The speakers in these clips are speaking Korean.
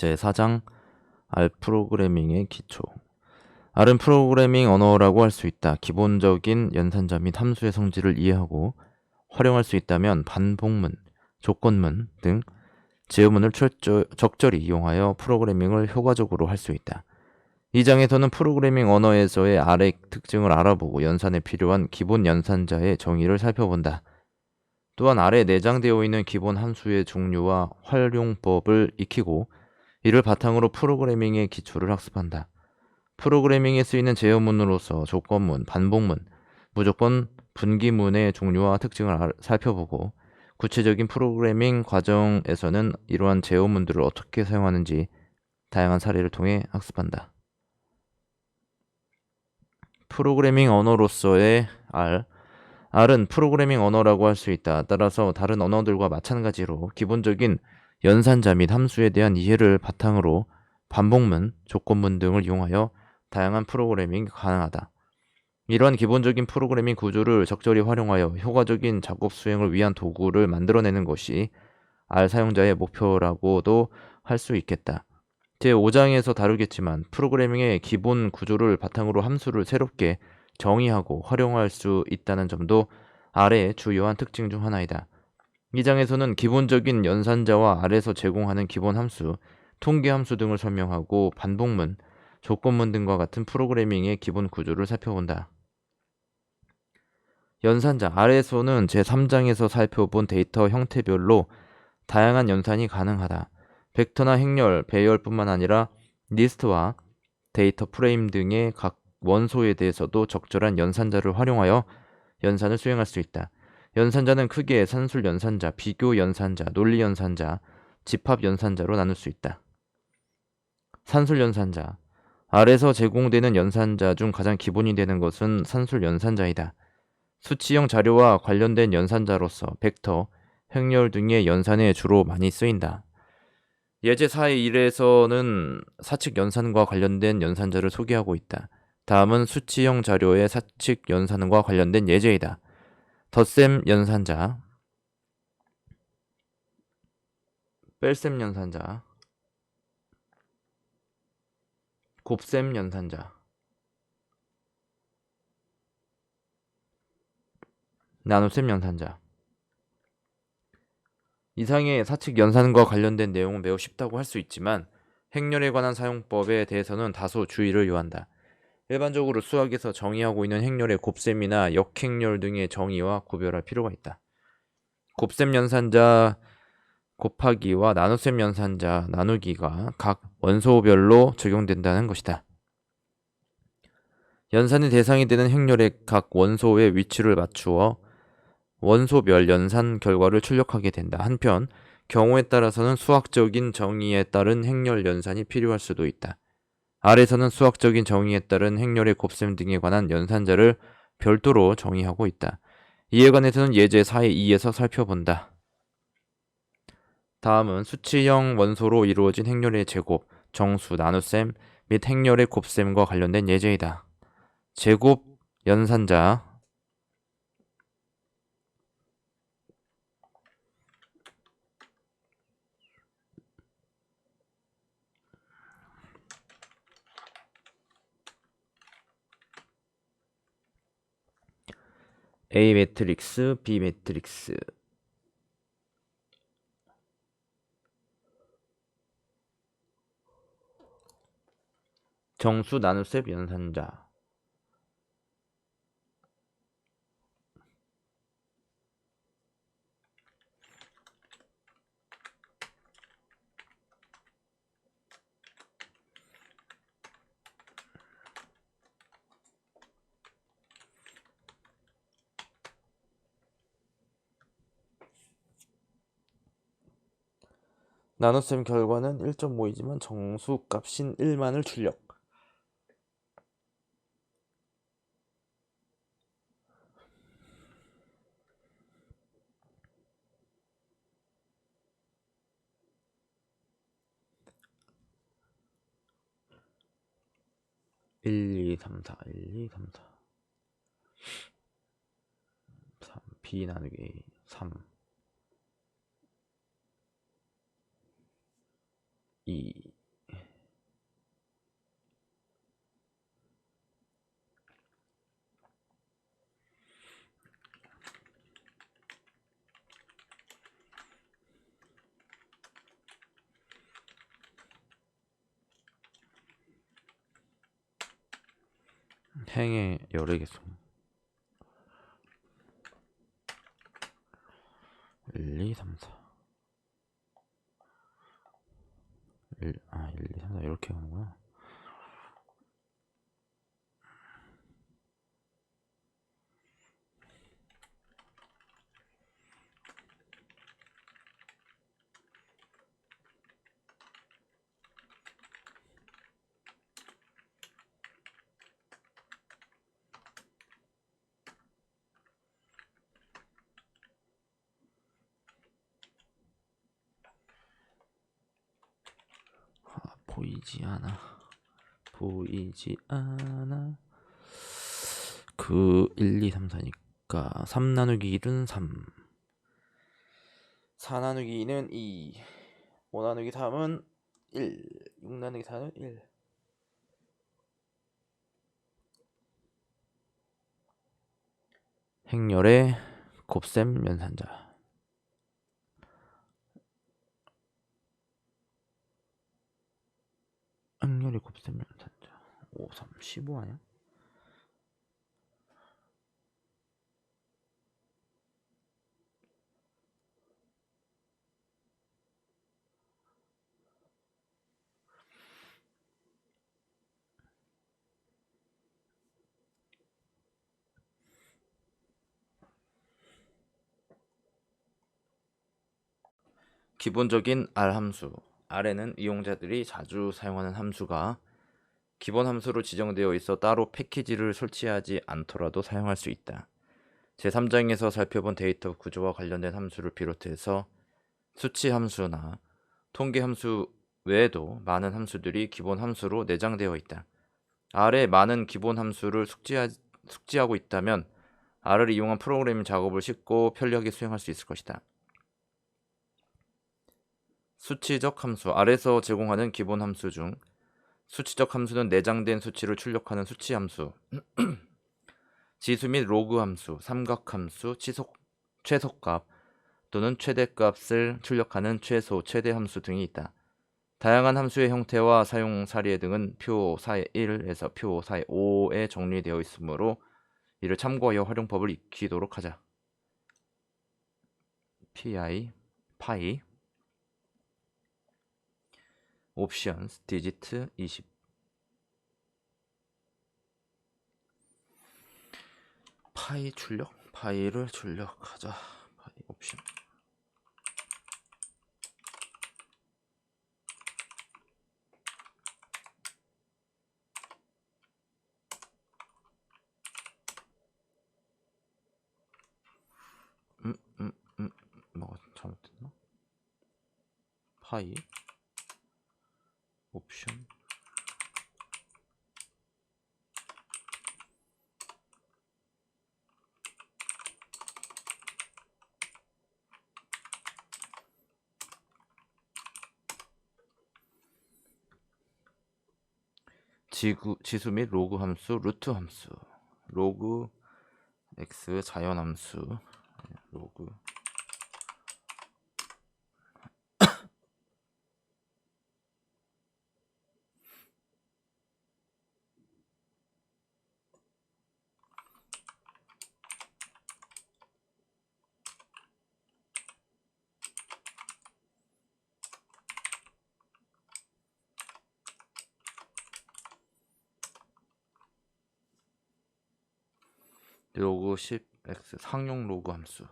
제4장 R 프로그래밍의 기초. R은 프로그래밍 언어라고 할 수 있다. 기본적인 연산자 및 함수의 성질을 이해하고 활용할 수 있다면 반복문, 조건문 등 제어문을 적절히 이용하여 프로그래밍을 효과적으로 할 수 있다. 이 장에서는 프로그래밍 언어에서의 R의 특징을 알아보고 연산에 필요한 기본 연산자의 정의를 살펴본다. 또한 아래 내장되어 있는 기본 함수의 종류와 활용법을 익히고 이를 바탕으로 프로그래밍의 기초를 학습한다. 프로그래밍에 쓰이는 제어문으로서 조건문, 반복문, 무조건 분기문의 종류와 특징을 살펴보고 구체적인 프로그래밍 과정에서는 이러한 제어문들을 어떻게 사용하는지 다양한 사례를 통해 학습한다. 프로그래밍 언어로서의 R. R은 프로그래밍 언어라고 할 수 있다. 따라서 다른 언어들과 마찬가지로 기본적인 연산자 및 함수에 대한 이해를 바탕으로 반복문, 조건문 등을 이용하여 다양한 프로그래밍이 가능하다. 이러한 기본적인 프로그래밍 구조를 적절히 활용하여 효과적인 작업 수행을 위한 도구를 만들어내는 것이 R 사용자의 목표라고도 할 수 있겠다. 제5장에서 다루겠지만 프로그래밍의 기본 구조를 바탕으로 함수를 새롭게 정의하고 활용할 수 있다는 점도 R의 주요한 특징 중 하나이다. 이 장에서는 기본적인 연산자와 R에서 제공하는 기본 함수, 통계 함수 등을 설명하고 반복문, 조건문 등과 같은 프로그래밍의 기본 구조를 살펴본다. 연산자 R에서는 제3장에서 살펴본 데이터 형태별로 다양한 연산이 가능하다. 벡터나 행렬, 배열뿐만 아니라 리스트와 데이터 프레임 등의 각 원소에 대해서도 적절한 연산자를 활용하여 연산을 수행할 수 있다. 연산자는 크게 산술 연산자, 비교 연산자, 논리 연산자, 집합 연산자로 나눌 수 있다. 산술 연산자. R에서 제공되는 연산자 중 가장 기본이 되는 것은 산술 연산자이다. 수치형 자료와 관련된 연산자로서 벡터, 행렬 등의 연산에 주로 많이 쓰인다. 예제 4의 1에서는 사칙 연산과 관련된 연산자를 소개하고 있다. 다음은 수치형 자료의 사칙 연산과 관련된 예제이다. 덧셈 연산자, 뺄셈 연산자, 곱셈 연산자, 나눗셈 연산자. 이상의 사칙 연산과 관련된 내용은 매우 쉽다고 할 수 있지만 행렬에 관한 사용법에 대해서는 다소 주의를 요한다. 일반적으로 수학에서 정의하고 있는 행렬의 곱셈이나 역행렬 등의 정의와 구별할 필요가 있다. 곱셈 연산자 곱하기와 나눗셈 연산자 나누기가 각 원소별로 적용된다는 것이다. 연산의 대상이 되는 행렬의 각 원소의 위치를 맞추어 원소별 연산 결과를 출력하게 된다. 한편 경우에 따라서는 수학적인 정의에 따른 행렬 연산이 필요할 수도 있다. R에서는 수학적인 정의에 따른 행렬의 곱셈 등에 관한 연산자를 별도로 정의하고 있다. 이에 관해서는 예제 4의 2에서 살펴본다. 다음은 수치형 원소로 이루어진 행렬의 제곱, 정수, 나눗셈 및 행렬의 곱셈과 관련된 예제이다. 제곱 연산자, A 매트릭스, B 매트릭스. 정수, 나눗셈, 연산자. 나눗셈 결과는 1.5이지만 정수 값인 1만을 출력. (1, 2, 3, 4) 1, 2, 3, 4 3 B 나누기 3 2 행의 열의 개수 1, 2, 3, 4 1, 1, 2, 3, 4 이렇게 가는구나. 보이지 않아. 그 1, 2, 3, 4니까 3 나누기 1은 3, 4 나누기 2는 2, 5 나누기 3은 1, 6 나누기 4는 1. 행렬의 곱셈 연산자. 행렬의 곱셈 연산자 5, 3, 15 아니야? 기본적인 R 함수. R에는 이용자들이 자주 사용하는 함수가 기본 함수로 지정되어 있어 따로 패키지를 설치하지 않더라도 사용할 수 있다. 제3장에서 살펴본 데이터 구조와 관련된 함수를 비롯해서 수치 함수나 통계 함수 외에도 많은 함수들이 기본 함수로 내장되어 있다. R의 많은 기본 함수를 숙지하고 있다면 R을 이용한 프로그래밍 작업을 쉽고 편리하게 수행할 수 있을 것이다. 수치적 함수. R에서 제공하는 기본 함수 중 수치적 함수는 내장된 수치를 출력하는 수치 함수, 지수 및 로그 함수, 삼각 함수, 최소값 또는 최대값을 출력하는 최소, 최대 함수 등이 있다. 다양한 함수의 형태와 사용 사례 등은 표 4.1에서 표 4.5에 정리되어 있으므로 이를 참고하여 활용법을 익히도록 하자. 파이 옵션스 디지트 20 파이 출력? 파이를 출력하자. 파이 옵션 뭐가 잘못됐나? 파이 옵션 지수 및 로그 함수, 루트 함수, 로그 x 자연 함수, 로그 로그 10x 상용 로그 함수.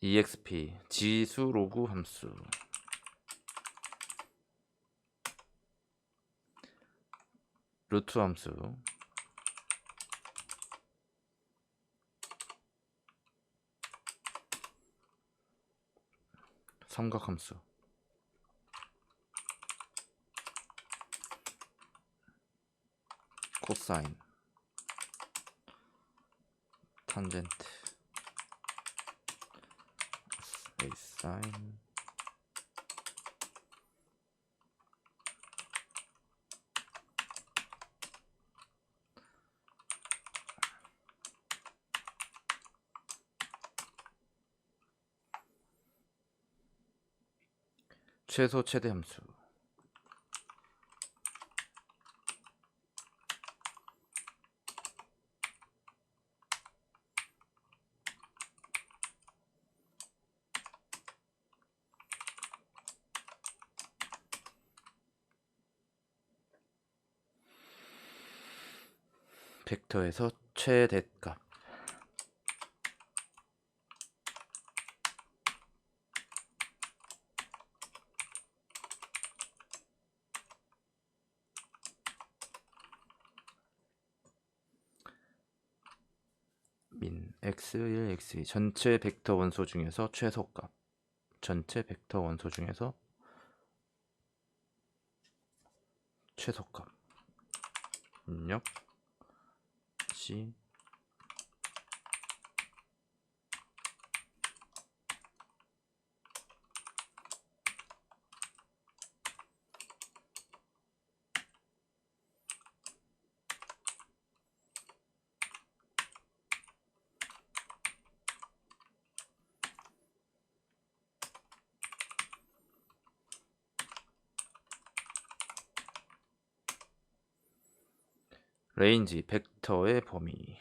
exp 지수 로그 함수, 루트 함수, 삼각함수. 코사인, 탄젠트, 베이사인, 최소 최대 함수. 벡터에서 최대값. 민 x1, x2 전체 벡터 원소 중에서 최소값. 전체 벡터 원소 중에서 최소값. 입력 C 레인지 벡터의 범위.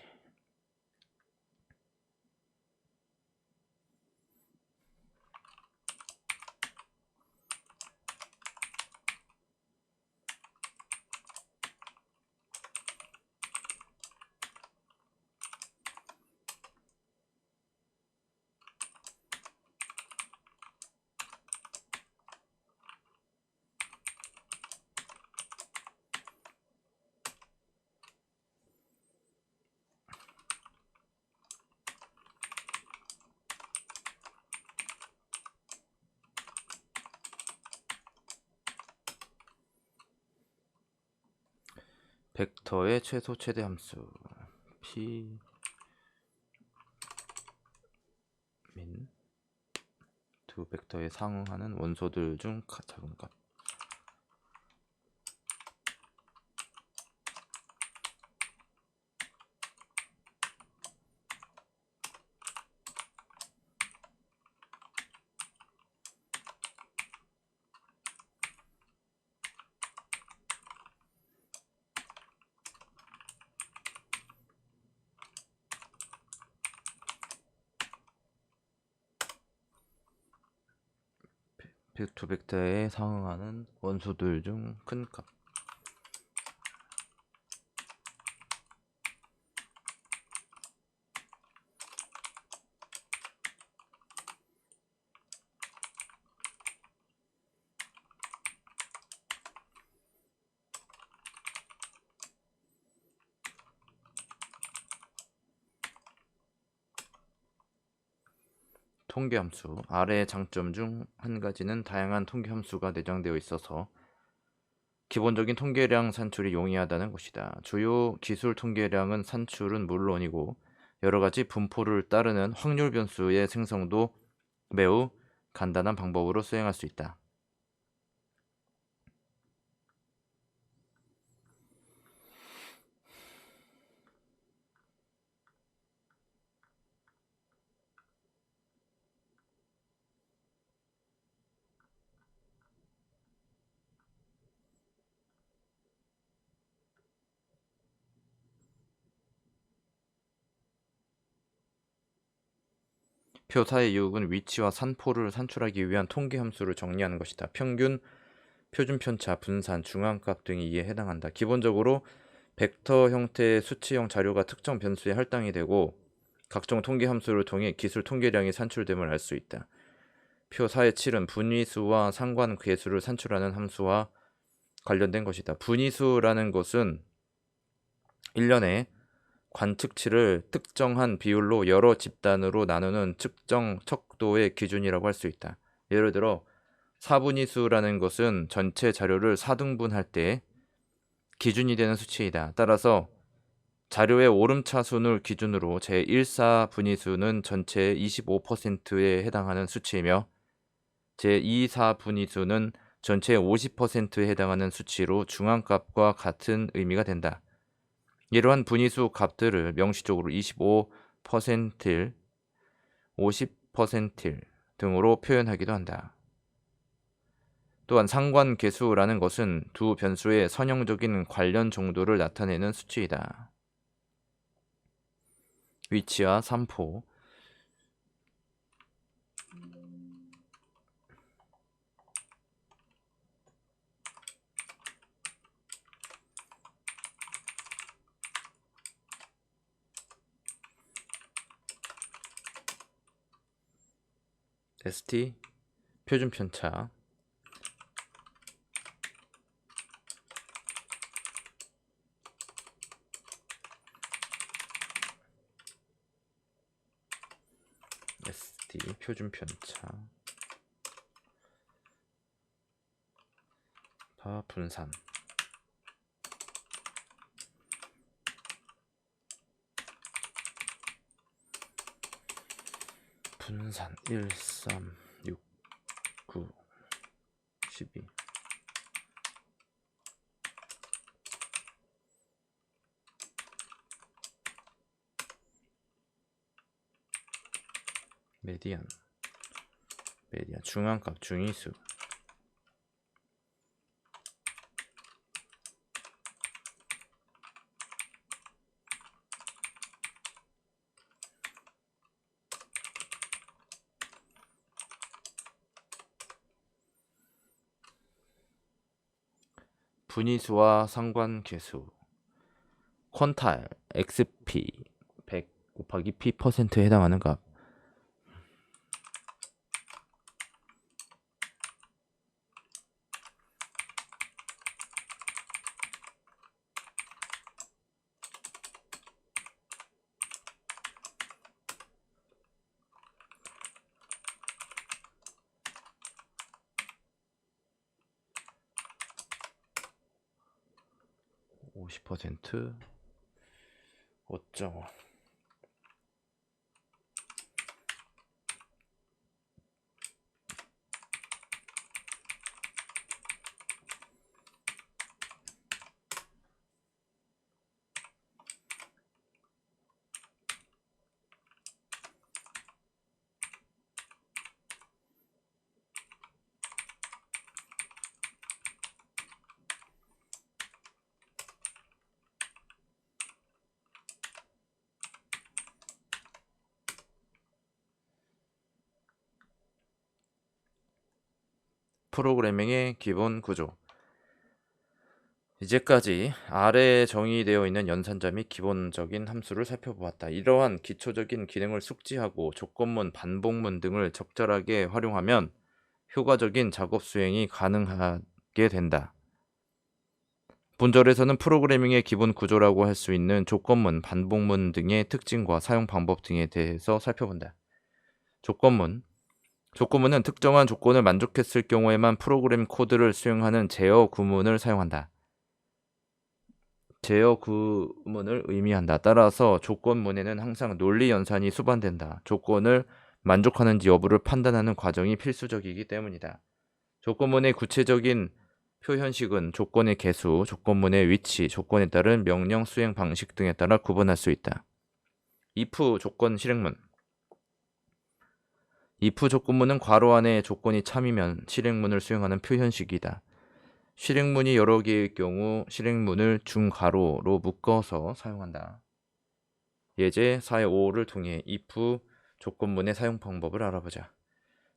벡터의 최소 최대 함수 P 민 두 벡터에 상응하는 원소들 중 작은 값. 두 벡터에 상응하는 원소들 중 큰 값. 통계함수. 아래의 장점 중 한 가지는 다양한 통계함수가 내장되어 있어서 기본적인 통계량 산출이 용이하다는 것이다. 주요 기술 통계량은 산출은 물론이고 여러가지 분포를 따르는 확률 변수의 생성도 매우 간단한 방법으로 수행할 수 있다. 표4의 유혹은 위치와 산포를 산출하기 위한 통계함수를 정리하는 것이다. 평균, 표준편차, 분산, 중앙값 등이 이에 해당한다. 기본적으로 벡터 형태의 수치형 자료가 특정 변수에 할당이 되고 각종 통계함수를 통해 기술 통계량이 산출됨을 알 수 있다. 표4의 7은 분위수와 상관계수를 산출하는 함수와 관련된 것이다. 분위수라는 것은 1년에 관측치를 특정한 비율로 여러 집단으로 나누는 측정 척도의 기준이라고 할 수 있다. 예를 들어 4분위수라는 것은 전체 자료를 4등분할 때 기준이 되는 수치이다. 따라서 자료의 오름차순을 기준으로 제1,4분위수는 전체의 25%에 해당하는 수치이며 제2,4분위수는 전체의 50%에 해당하는 수치로 중앙값과 같은 의미가 된다. 이러한 분위수 값들을 명시적으로 25%일, 50%일 등으로 표현하기도 한다. 또한 상관계수라는 것은 두 변수의 선형적인 관련 정도를 나타내는 수치이다. 위치와 삼포. ST 표준 편차. ST 표준 편차. 파 분산. 분산 1, 3, 6, 9, 12. 메디안 중앙값 중위수. 분위수와 상관계수. 퀀탈 XP 100 곱하기 P%에 해당하는 값. (50%) 5.5. 프로그래밍의 기본 구조. 이제까지 아래에 정의되어 있는 연산자 및 기본적인 함수를 살펴보았다. 이러한 기초적인 기능을 숙지하고 조건문, 반복문 등을 적절하게 활용하면 효과적인 작업 수행이 가능하게 된다. 본절에서는 프로그래밍의 기본 구조라고 할 수 있는 조건문, 반복문 등의 특징과 사용 방법 등에 대해서 살펴본다. 조건문은 특정한 조건을 만족했을 경우에만 프로그램 코드를 수행하는 제어 구문을 사용한다. 제어 구문을 의미한다. 따라서 조건문에는 항상 논리 연산이 수반된다. 조건을 만족하는지 여부를 판단하는 과정이 필수적이기 때문이다. 조건문의 구체적인 표현식은 조건의 개수, 조건문의 위치, 조건에 따른 명령 수행 방식 등에 따라 구분할 수 있다. if 조건 실행문. if 조건문은 괄호 안에 조건이 참이면 실행문을 수행하는 표현식이다. 실행문이 여러 개일 경우 실행문을 중괄호로 묶어서 사용한다. 예제 4의 5를 통해 if 조건문의 사용 방법을 알아보자.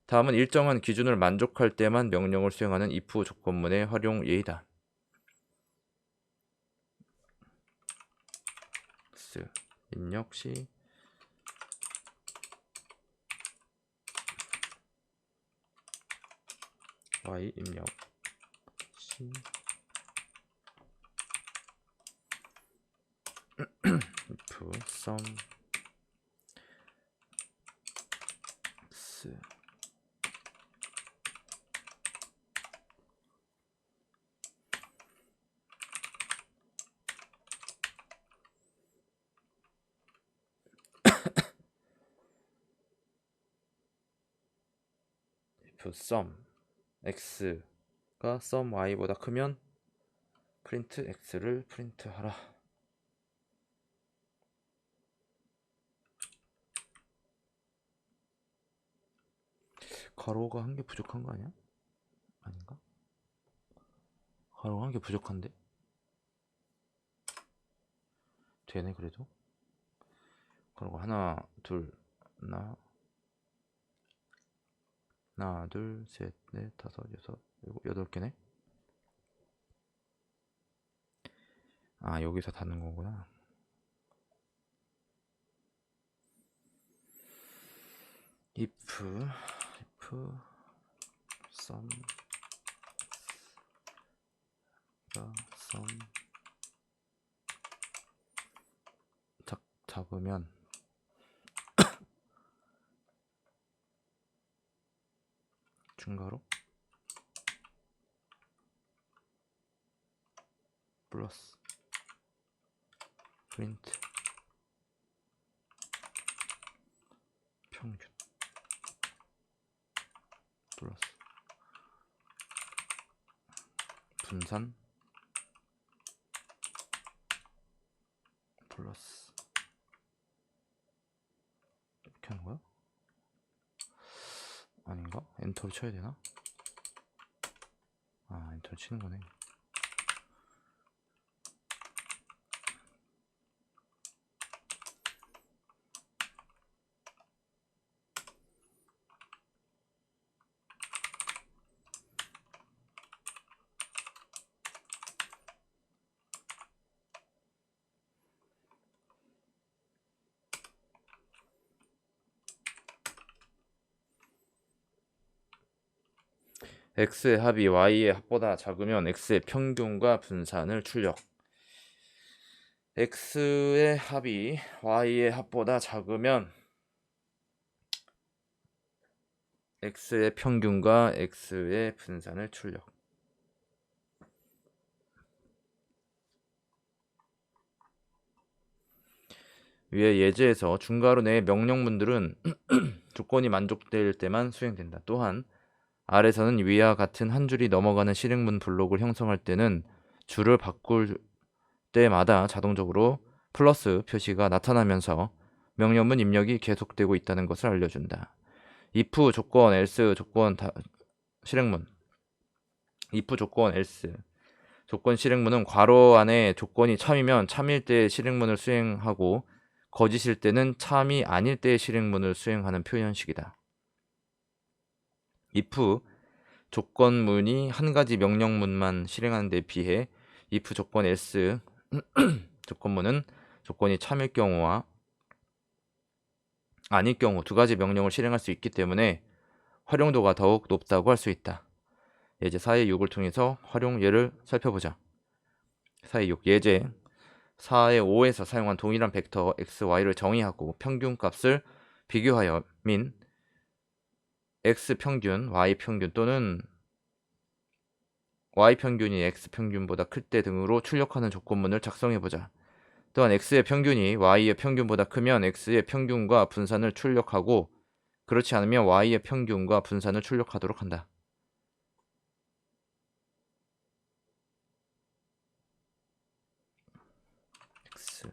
다음은 일정한 기준을 만족할 때만 명령을 수행하는 if 조건문의 활용 예이다. 입력 시 y 입력 시 if sum x if sum x가 sum y보다 크면 프린트 x를 프린트하라. 가로가 한 개 부족한 거 아니야? 아닌가? 가로가 한 개 부족한데? 되네 그래도. 가로가 하나 둘 하나 둘 셋 넷 다섯 여섯 일곱 여덟 개네. 아 여기서 닫는 거구나. if sum 작으면 중괄호 플러스 프린트 평균 플러스 분산 플러스 이렇게 하는 거야? 아닌가? 엔터를 쳐야 되나? 아 엔터를 치는 거네. x의 합이 y의 합보다 작으면 x의 평균과 분산을 출력. x의 합이 y의 합보다 작으면 x의 평균과 x의 분산을 출력. 위에 예제에서 중괄호 내의 명령문들은 조건이 만족될 때만 수행된다. 또한 아래서는 위와 같은 한 줄이 넘어가는 실행문 블록을 형성할 때는 줄을 바꿀 때마다 자동적으로 플러스 표시가 나타나면서 명령문 입력이 계속되고 있다는 것을 알려준다. if 조건, else 조건 실행문. if 조건, else 조건 실행문은 괄호 안에 조건이 참이면 참일 때 실행문을 수행하고 거짓일 때는 참이 아닐 때 실행문을 수행하는 표현식이다. if 조건문이 한 가지 명령문만 실행하는 데 비해 if 조건 else 조건문은 조건이 참일 경우와 아닐 경우 두 가지 명령을 실행할 수 있기 때문에 활용도가 더욱 높다고 할 수 있다. 예제 4의 6을 통해서 활용 예를 살펴보자. 4의 6 예제 4의 5에서 사용한 동일한 벡터 x, y를 정의하고 평균값을 비교하여 민 x 평균, y 평균 또는 y 평균이 x 평균보다 클 때 등으로 출력하는 조건문을 작성해보자. 또한 x의 평균이 y의 평균보다 크면 x의 평균과 분산을 출력하고 그렇지 않으면 y의 평균과 분산을 출력하도록 한다. x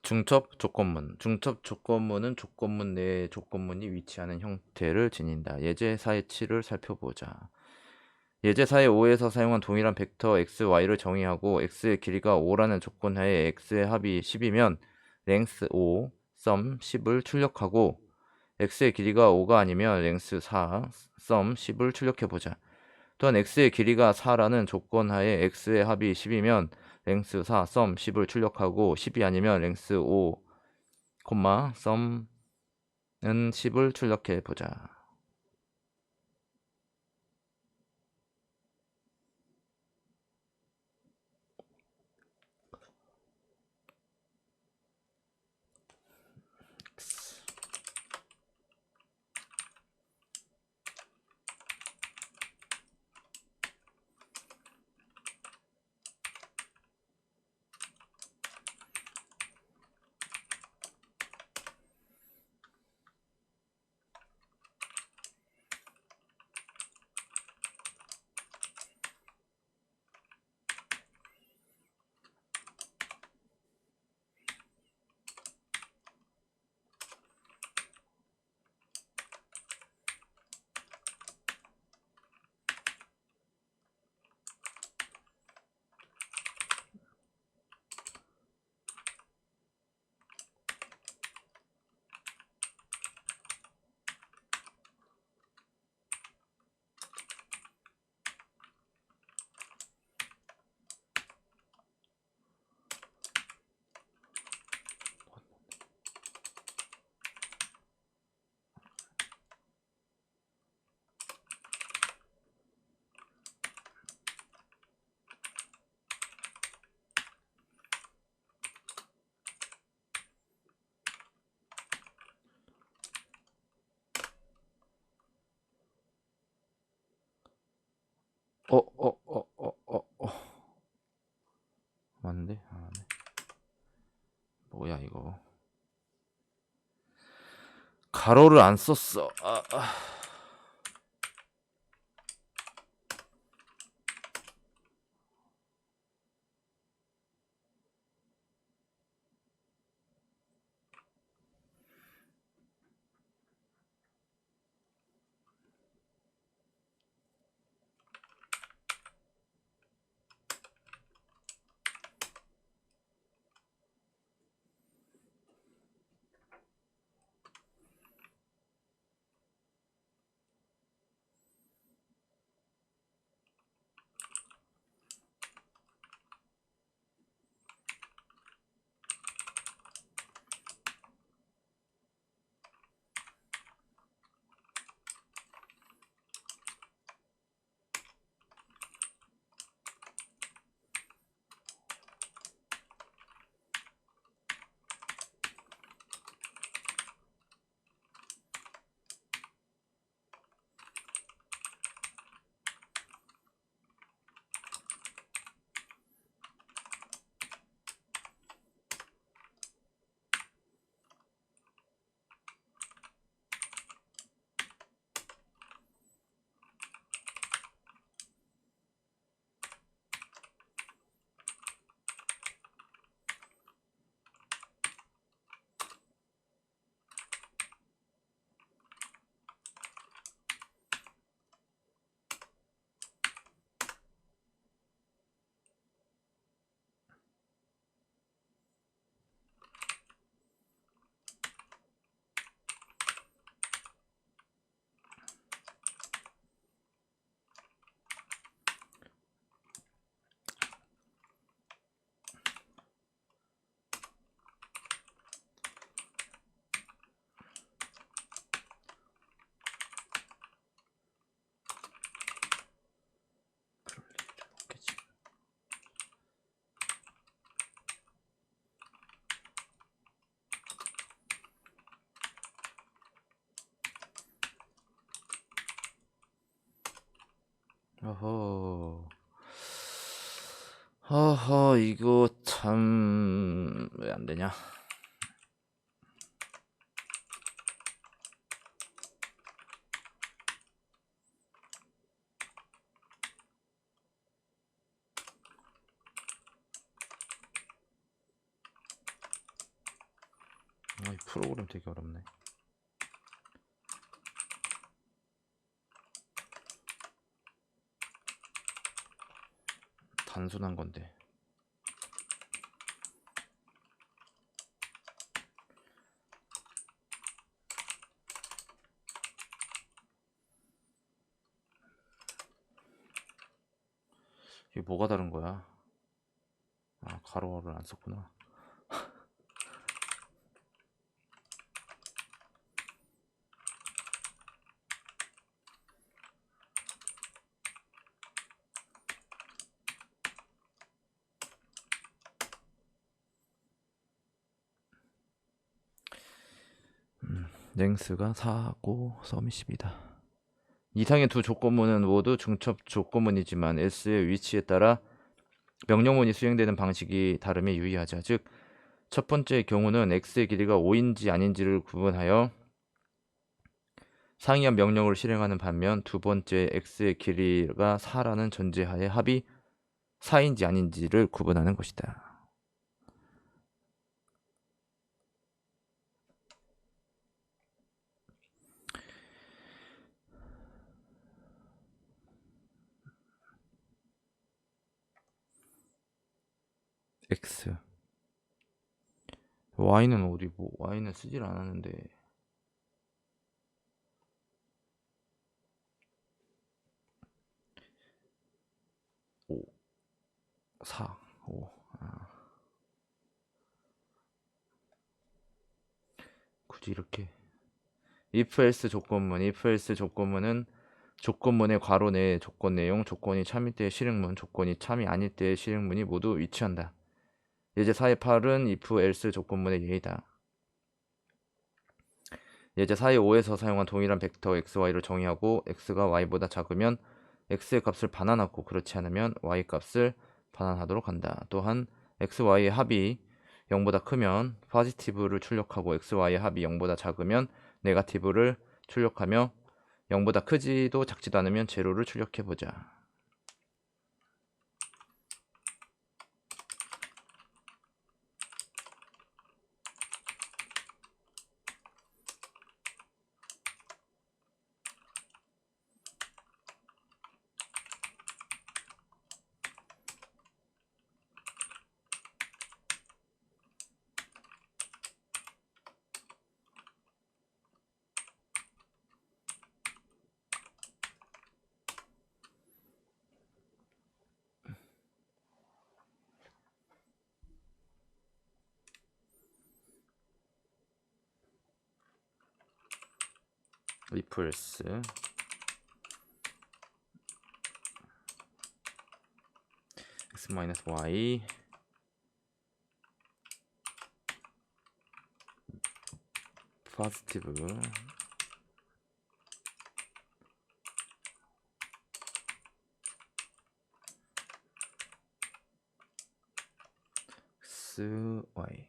중첩 조건문. 중첩 조건문은 조건문 내에 조건문이 위치하는 형태를 지닌다. 예제사의 7을 살펴보자. 예제사의 5에서 사용한 동일한 벡터 x, y를 정의하고 x의 길이가 5라는 조건하에 x의 합이 10이면 length 5, sum 10을 출력하고 x의 길이가 5가 아니면 length 4, sum 10을 출력해보자. 또한 x의 길이가 4라는 조건하에 x의 합이 10이면 length 4, sum 10을 출력하고 10이 아니면 length 5, sum은 10을 출력해보자. 맞는데? 아, 네. 뭐야 이거? 가로를 안 썼어. 허허, 이거 참 왜 안 되냐? 이 프로그램 되게 어렵네. 단순한 건데. 이게 뭐가 다른 거야? 아, 가로를 안 썼구나. 랭스가 4고 서밋입니다. 이상의 두 조건문은 모두 중첩 조건문이지만 S의 위치에 따라 명령문이 수행되는 방식이 다름에 유의하자. 즉, 첫 번째의 경우는 X의 길이가 5인지 아닌지를 구분하여 상이한 명령을 실행하는 반면 두 번째 X의 길이가 4라는 전제하에 합이 4인지 아닌지를 구분하는 것이다. X Y는 어디 뭐 Y는 쓰질 않았는데 5 4 5 굳이 이렇게 if else 조건문은 조건문의 괄호 내에 조건 내용, 조건이 참일 때의 실행문, 조건이 참이 아닐 때의 실행문이 모두 위치한다. 예제 4의 8은 if else 조건문의 예이다. 예제 4의 5에서 사용한 동일한 벡터 xy를 정의하고 x가 y보다 작으면 x의 값을 반환하고 그렇지 않으면 y 값을 반환하도록 한다. 또한 x, y의 합이 0보다 크면 포지티브를 출력하고 x, y의 합이 0보다 작으면 네거티브를 출력하며 0보다 크지도 작지도 않으면 제로를 출력해보자. if else x 마이너스 y 포지티브 x, y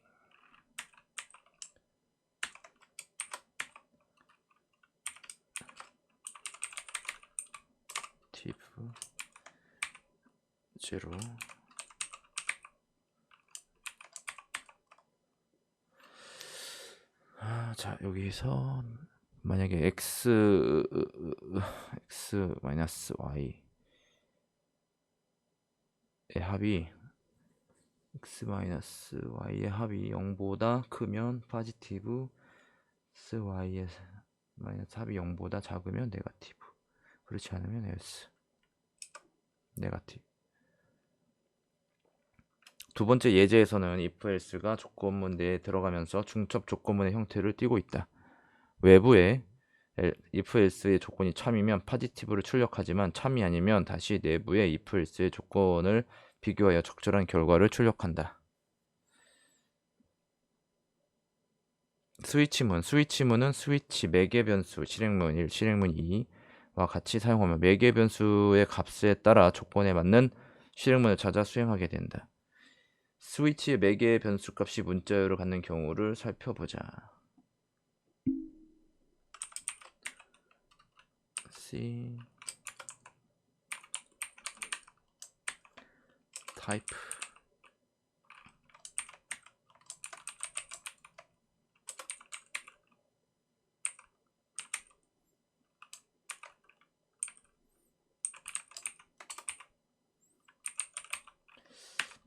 티브 제로 자, 여기서 만약에 x 마이너스 y의 합이 x 마이너스 y의 합이 0보다 크면 포지티브, x y의 마이너스 합이 0보다 작으면 네거티브, 그렇지 않으면 else 네거티브. 두 번째 예제에서는 if else가 조건문 내에 들어가면서 중첩 조건문의 형태를 띠고 있다. 외부에 if else의 조건이 참이면 포지티브를 출력하지만 참이 아니면 다시 내부의 if else의 조건을 비교하여 적절한 결과를 출력한다. 스위치문은 스위치 매개 변수 실행문 1, 실행문 2와 같이 사용하며 매개 변수의 값에 따라 조건에 맞는 실행문을 찾아 수행하게 된다. 스위치의 매개 변수 값이 문자열을 갖는 경우를 살펴보자. C type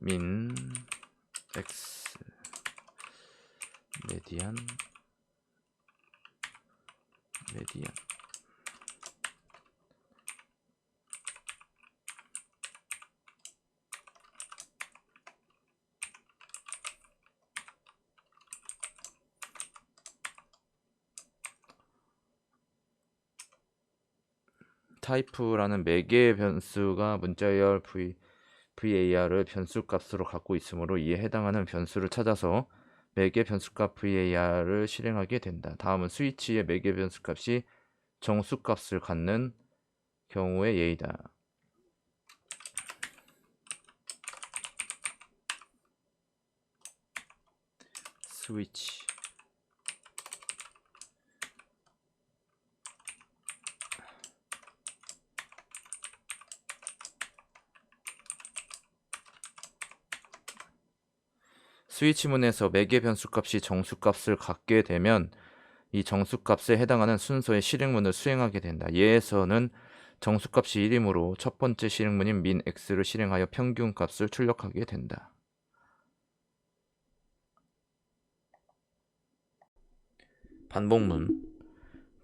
민 x 메디안 타이프라는 매개 변수가 문자열 var을 변수값으로 갖고 있으므로 이에 해당하는 변수를 찾아서 매개 변수값 var을 실행하게 된다. 다음은 스위치의 매개 변수값이 정수값을 갖는 경우의 예이다. 스위치 스위치문에서 매개 변수값이 정수값을 갖게 되면 이 정수값에 해당하는 순서의 실행문을 수행하게 된다. 예에서는 정수값이 1이므로 첫 번째 실행문인 min x를 실행하여 평균값을 출력하게 된다.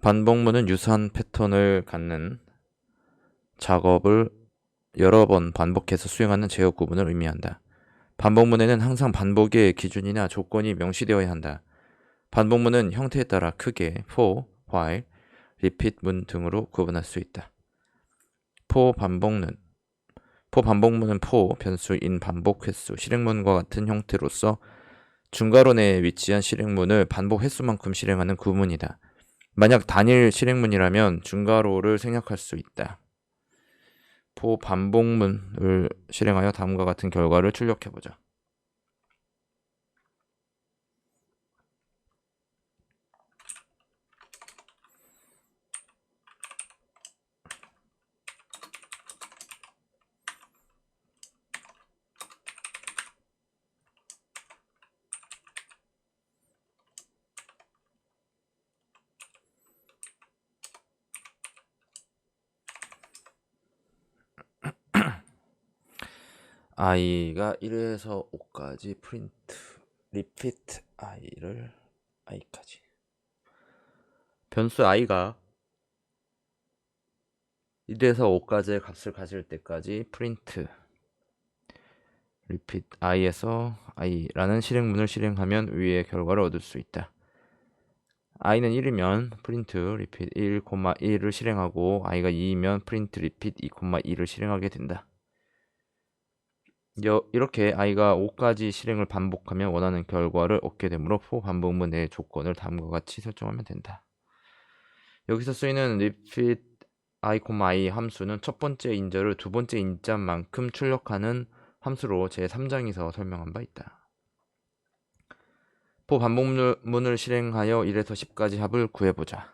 반복문은 유사한 패턴을 갖는 작업을 여러 번 반복해서 수행하는 제어 구문을 의미한다. 반복문에는 항상 반복의 기준이나 조건이 명시되어야 한다. 반복문은 형태에 따라 크게 for, while, repeat 문 등으로 구분할 수 있다. for 반복문은 for 변수인 반복 횟수, 실행문과 같은 형태로서 중괄호 내에 위치한 실행문을 반복 횟수만큼 실행하는 구문이다. 만약 단일 실행문이라면 중괄호를 생략할 수 있다. for 반복문을 실행하여 다음과 같은 결과를 출력해보자. i가 1에서 5까지 프린트 repeat i를 i까지. 변수 i가 1에서 5까지의 값을 가질 때까지 프린트 repeat i에서 i라는 실행문을 실행하면 위의 결과를 얻을 수 있다. i는 1이면 print repeat 1,1을 실행하고 i가 2이면 print repeat 2,2를 실행하게 된다. 이렇게 i가 5까지 실행을 반복하면 원하는 결과를 얻게 되므로 for 반복문 내의 조건을 다음과 같이 설정하면 된다. 여기서 쓰이는 repeat i, 함수는 첫 번째 인자를 두 번째 인자만큼 출력하는 함수로 제3장에서 설명한 바 있다. for 반복문을 실행하여 1에서 10까지 합을 구해보자.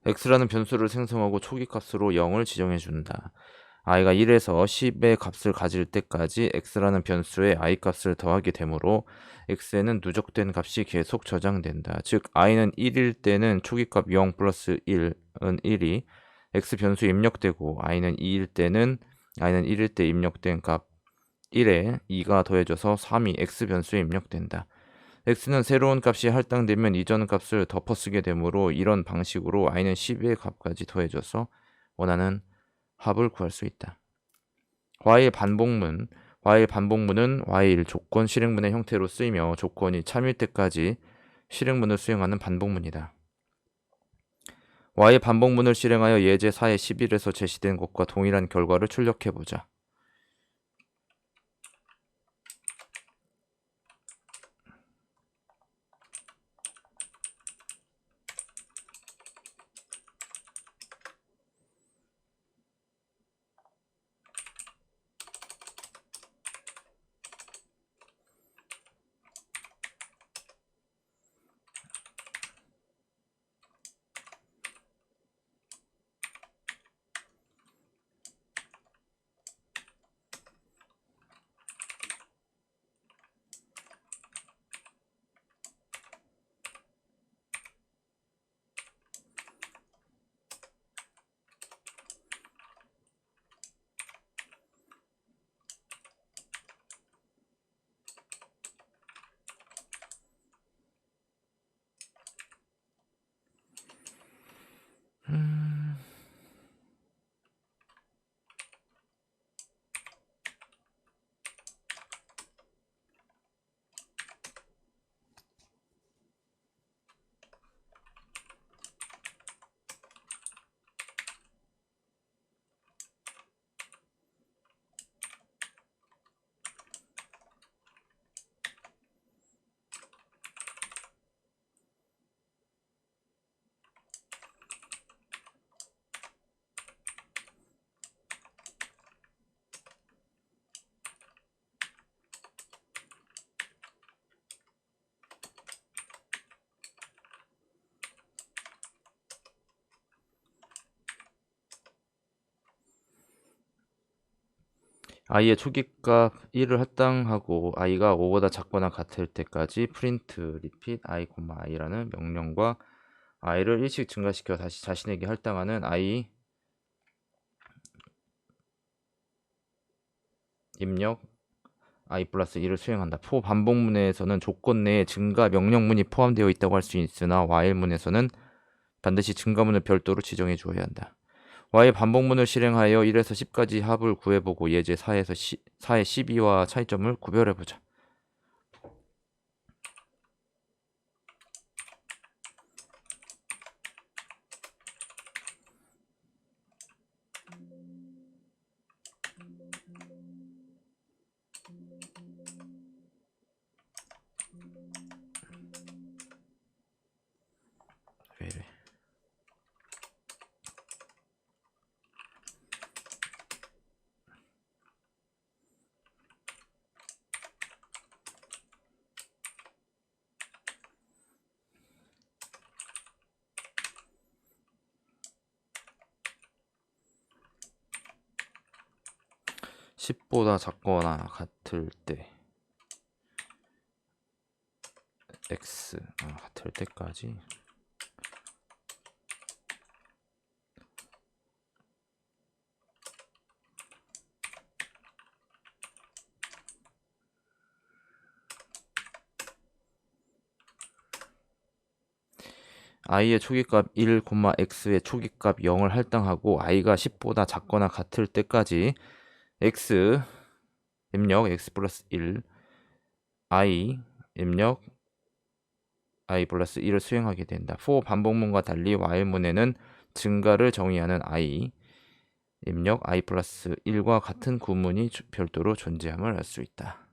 x라는 변수를 생성하고 초기값으로 0을 지정해 준다. i가 1에서 10의 값을 가질 때까지 x라는 변수에 i 값을 더하게 되므로 x에는 누적된 값이 계속 저장된다. 즉 i는 1일 때는 초기값 0 플러스 1은 1이 x 변수에 입력되고 i는 1일 때 입력된 값 1에 2가 더해져서 3이 x 변수에 입력된다. x는 새로운 값이 할당되면 이전 값을 덮어쓰게 되므로 이런 방식으로 i는 10의 값까지 더해져서 원하는 합을 구할 수 있다. while 반복문은 while 조건 실행문의 형태로 쓰이며 조건이 참일 때까지 실행문을 수행하는 반복문이다. while 반복문을 실행하여 예제 4의 11에서 제시된 것과 동일한 결과를 출력해보자. i의 초기값 1을 할당하고 i가 5보다 작거나 같을 때까지 print repeat i,i라는 명령과 i를 1씩 증가시켜 다시 자신에게 할당하는 i 입력 i 플러스 1을 수행한다. for 반복문에서는 조건 내에 증가 명령문이 포함되어 있다고 할 수 있으나 while문에서는 반드시 증가문을 별도로 지정해 주어야 한다. while 반복문을 실행하여 1에서 10까지 합을 구해보고 예제 4의 12와 차이점을 구별해보자. 왜 이래. 10보다 작거나 같을 때 x 같을 때까지 i의 초기값 1, x의 초기값 0을 할당하고 i가 10보다 작거나 같을 때까지 x 입력 x 플러스 1 i 입력 i 플러스 1을 수행하게 된다. for 반복문과 달리 while문에는 증가를 정의하는 i 입력 i 플러스 1과 같은 구문이 별도로 존재함을 알 수 있다.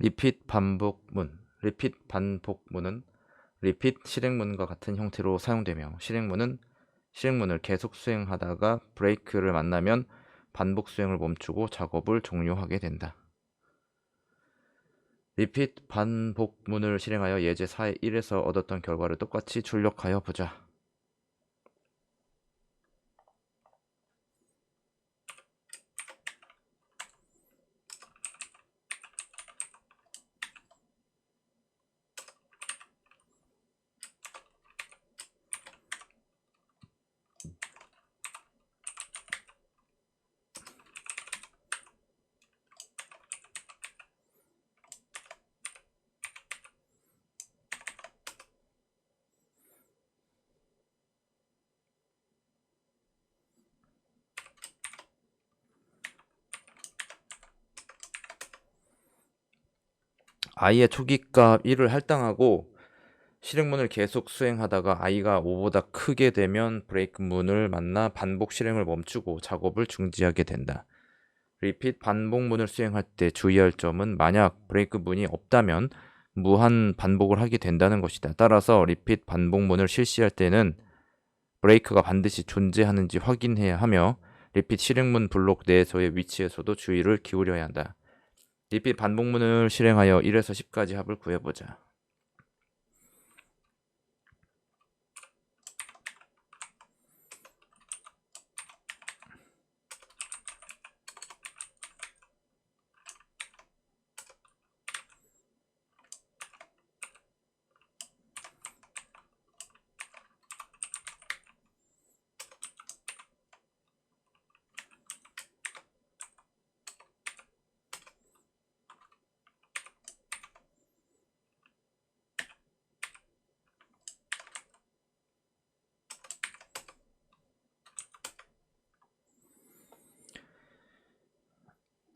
리핏 반복문. 리핏 반복문은 리핏 실행문과 같은 형태로 사용되며 실행문을 계속 수행하다가 브레이크를 만나면 반복 수행을 멈추고 작업을 종료하게 된다. 리핏 반복문을 실행하여 예제 4의 1에서 얻었던 결과를 똑같이 출력하여 보자. i의 초기값 1을 할당하고 실행문을 계속 수행하다가 i가 5보다 크게 되면 브레이크 문을 만나 반복 실행을 멈추고 작업을 중지하게 된다. 리핏 반복문을 수행할 때 주의할 점은 만약 브레이크 문이 없다면 무한 반복을 하게 된다는 것이다. 따라서 리핏 반복문을 실시할 때는 브레이크가 반드시 존재하는지 확인해야 하며 리핏 실행문 블록 내에서의 위치에서도 주의를 기울여야 한다. 리핏 반복문을 실행하여 1에서 10까지 합을 구해보자.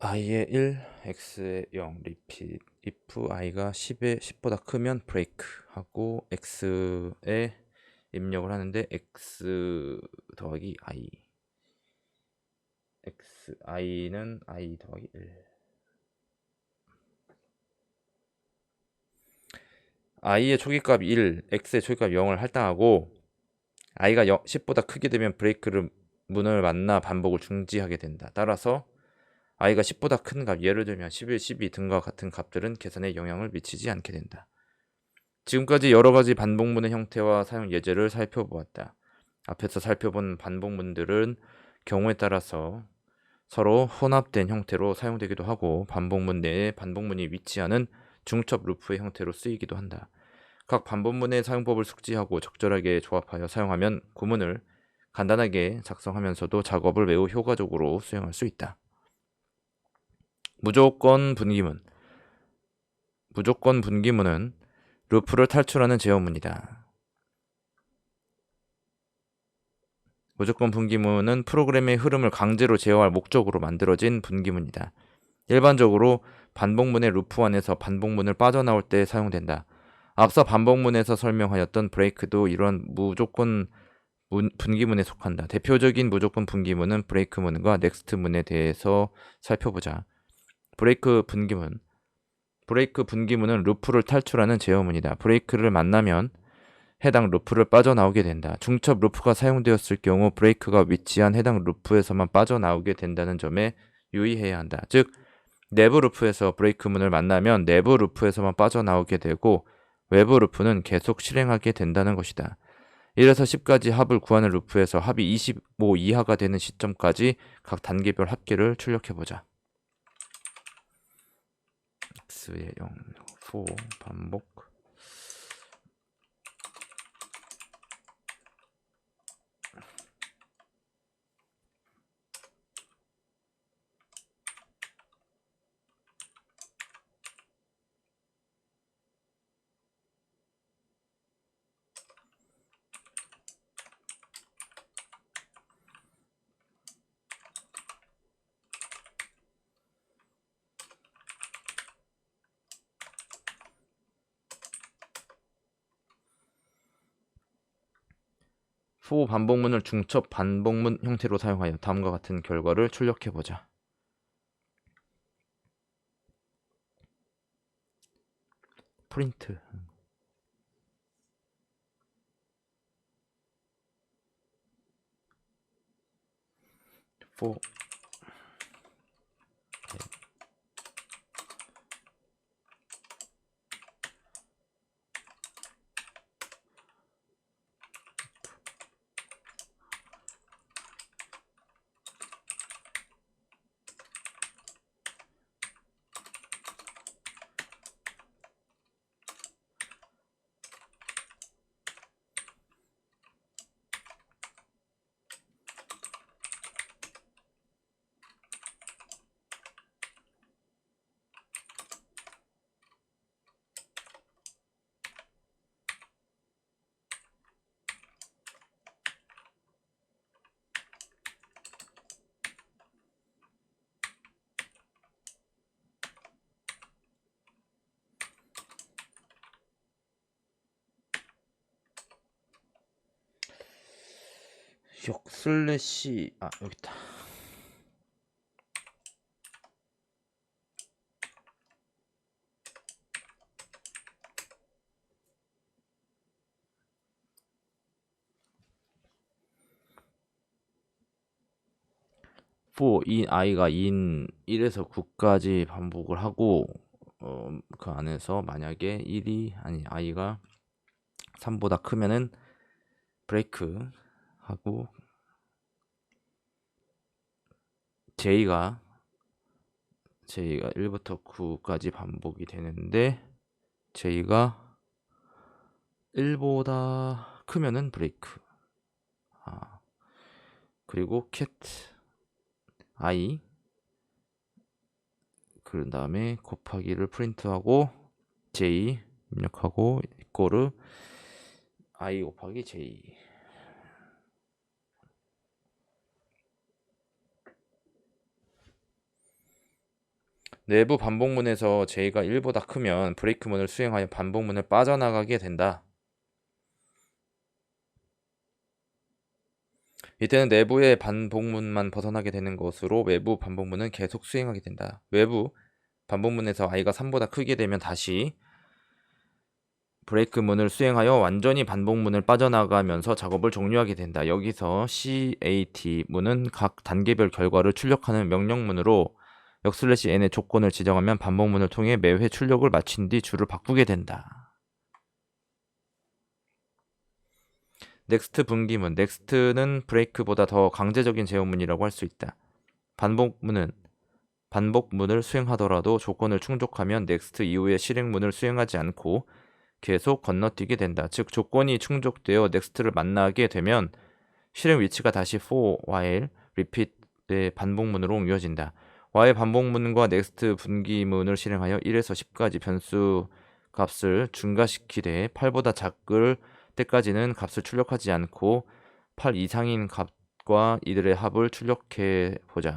i의 1, x의 0, 리핏 if i가 10보다 크면 브레이크 하고 x에 입력을 하는데 x 더하기 i i는 i 더하기 1 i의 초기값 1, x의 초기값 0을 할당하고 i가 10보다 크게 되면 브레이크를 문을 만나 반복을 중지하게 된다. 따라서 i가 10보다 큰 값, 예를 들면 11, 12 등과 같은 값들은 계산에 영향을 미치지 않게 된다. 지금까지 여러가지 반복문의 형태와 사용 예제를 살펴보았다. 앞에서 살펴본 반복문들은 경우에 따라서 서로 혼합된 형태로 사용되기도 하고 반복문 내에 반복문이 위치하는 중첩 루프의 형태로 쓰이기도 한다. 각 반복문의 사용법을 숙지하고 적절하게 조합하여 사용하면 구문을 간단하게 작성하면서도 작업을 매우 효과적으로 수행할 수 있다. 무조건 분기문은 루프를 탈출하는 제어문이다. 무조건 분기문은 프로그램의 흐름을 강제로 제어할 목적으로 만들어진 분기문이다. 일반적으로 반복문의 루프 안에서 반복문을 빠져나올 때 사용된다. 앞서 반복문에서 설명하였던 브레이크도 이런 무조건 분기문에 속한다. 대표적인 무조건 분기문은 브레이크문과 넥스트문에 대해서 살펴보자. 브레이크 분기문은 루프를 탈출하는 제어문이다. 브레이크를 만나면 해당 루프를 빠져나오게 된다. 중첩 루프가 사용되었을 경우 브레이크가 위치한 해당 루프에서만 빠져나오게 된다는 점에 유의해야 한다. 즉, 내부 루프에서 브레이크 문을 만나면 내부 루프에서만 빠져나오게 되고 외부 루프는 계속 실행하게 된다는 것이다. 1에서 10까지 합을 구하는 루프에서 합이 25 이하가 되는 시점까지 각 단계별 합계를 출력해보자. x의 0, for 반복 for 반복문을 중첩 반복문 형태로 사용하여 다음과 같은 결과를 출력해보자. 프린트. for 슬래시 여기다. for 인 i가 인 1에서 9까지 반복을 하고 그 안에서 만약에 1이 아니 i가 3보다 크면은 브레이크 하고 j가 1부터 9까지 반복이 되는데 j가 1보다 크면은 브레이크. 그리고 cat i 그 다음에 곱하기를 프린트하고 j 입력하고 이꼬르 i 곱하기 j. 내부 반복문에서 j가 1보다 크면 브레이크문을 수행하여 반복문을 빠져나가게 된다. 이때는 내부의 반복문만 벗어나게 되는 것으로 외부 반복문은 계속 수행하게 된다. 외부 반복문에서 i가 3보다 크게 되면 다시 브레이크문을 수행하여 완전히 반복문을 빠져나가면서 작업을 종료하게 된다. 여기서 CAT 문은 각 단계별 결과를 출력하는 명령문으로 역/n의 조건을 지정하면 반복문을 통해 매회 출력을 마친 뒤 줄을 바꾸게 된다. 넥스트 분기문. 넥스트는 브레이크보다 더 강제적인 제어문이라고 할 수 있다. 반복문을 수행하더라도 조건을 충족하면 넥스트 이후의 실행문을 수행하지 않고 계속 건너뛰게 된다. 즉 조건이 충족되어 넥스트를 만나게 되면 실행 위치가 다시 for, while, repeat의 반복문으로 옮겨진다. while 반복문과 넥스트 분기문을 실행하여 1에서 10까지 변수 값을 증가시키되 8보다 작을 때까지는 값을 출력하지 않고 8 이상인 값과 이들의 합을 출력해 보자.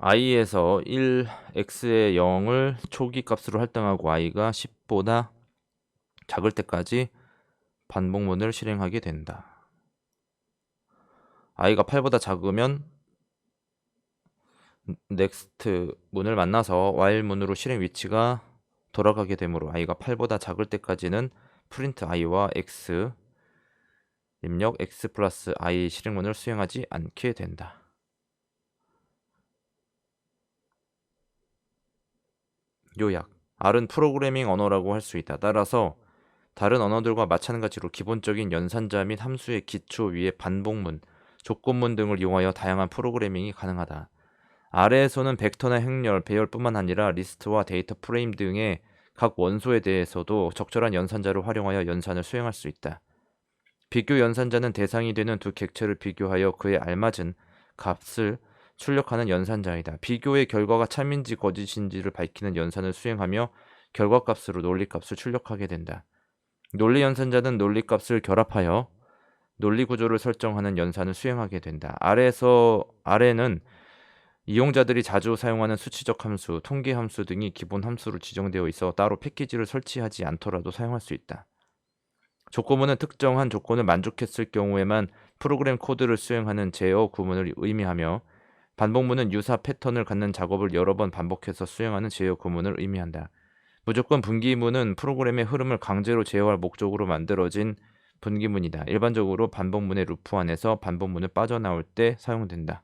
i에서 1, x의 0을 초기 값으로 할당하고 i가 10보다 작을 때까지 반복문을 실행하게 된다. i가 8보다 작으면 넥스트 문을 만나서 while 문으로 실행 위치가 돌아가게 되므로 i가 8보다 작을 때까지는 프린트 i와 x 입력 x 플러스 i 실행문을 수행하지 않게 된다. 요약. R은 프로그래밍 언어라고 할 수 있다. 따라서 다른 언어들과 마찬가지로 기본적인 연산자 및 함수의 기초 위에 반복문, 조건문 등을 이용하여 다양한 프로그래밍이 가능하다. R에서는 벡터나 행렬, 배열뿐만 아니라 리스트와 데이터 프레임 등의 각 원소에 대해서도 적절한 연산자를 활용하여 연산을 수행할 수 있다. 비교 연산자는 대상이 되는 두 객체를 비교하여 그에 알맞은 값을 출력하는 연산자이다. 비교의 결과가 참인지 거짓인지를 밝히는 연산을 수행하며 결과값으로 논리값을 출력하게 된다. 논리 연산자는 논리값을 결합하여 논리 구조를 설정하는 연산을 수행하게 된다. 아래는 이용자들이 자주 사용하는 수치적 함수, 통계 함수 등이 기본 함수로 지정되어 있어 따로 패키지를 설치하지 않더라도 사용할 수 있다. 족구문은 특정한 조건을 만족했을 경우에만 프로그램 코드를 수행하는 제어 구문을 의미하며, 반복문은 유사 패턴을 갖는 작업을 여러 번 반복해서 수행하는 제어 구문을 의미한다. 무조건 분기문은 프로그램의 흐름을 강제로 제어할 목적으로 만들어진 분기문이다. 일반적으로 반복문의 루프 안에서 반복문을 빠져나올 때 사용된다.